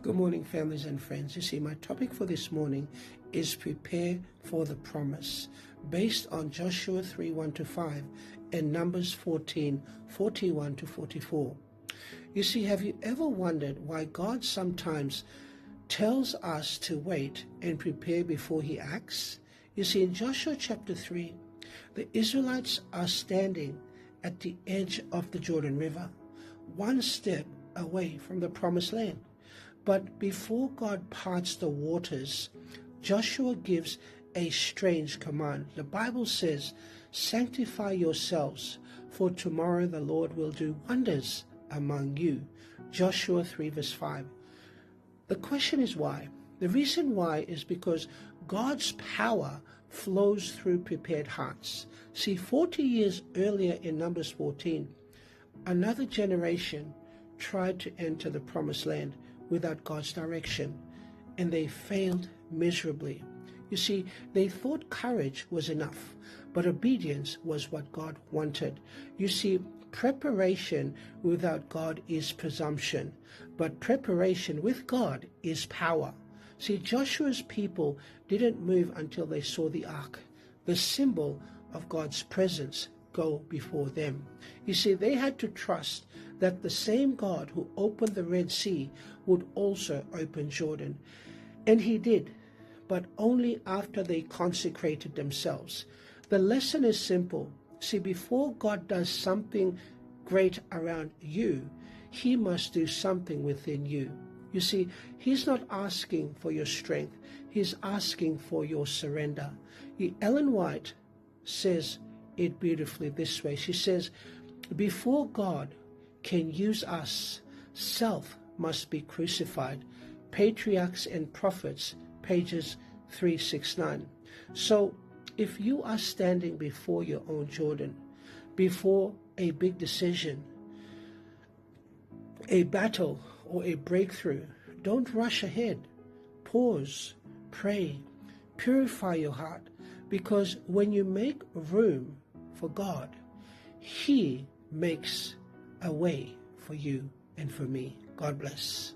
Good morning, families and friends. You see, my topic for this morning is prepare for the promise, based on Joshua 3:1-5 and Numbers 14:41-44. You see, have you ever wondered why God sometimes tells us to wait and prepare before he acts? You see, in Joshua chapter 3, the Israelites are standing at the edge of the Jordan River, one step away from the promised land. But before God parts the waters, Joshua gives a strange command. The Bible says, "Sanctify yourselves, for tomorrow the Lord will do wonders among you." Joshua 3 verse 5. The question is why? The reason why is because God's power flows through prepared hearts. See, 40 years earlier in Numbers 14, another generation tried to enter the promised land without God's direction, and they failed miserably. You see, they thought courage was enough, but obedience was what God wanted. You see, preparation without God is presumption, but preparation with God is power. See, Joshua's people didn't move until they saw the ark, the symbol of God's presence, go before them. You see, they had to trust that the same God who opened the Red Sea would also open Jordan. And he did, but only after they consecrated themselves. The lesson is simple. See, before God does something great around you, he must do something within you. You see, he's not asking for your strength. He's asking for your surrender. Ellen White says it beautifully this way. She says, before God can use us, self must be crucified. Patriarchs and Prophets, pages 369. So if you are standing before your own Jordan, before a big decision, a battle, or a breakthrough, don't rush ahead. Pause, pray, purify your heart, because when you make room for God, he makes a way for you and for me. God bless.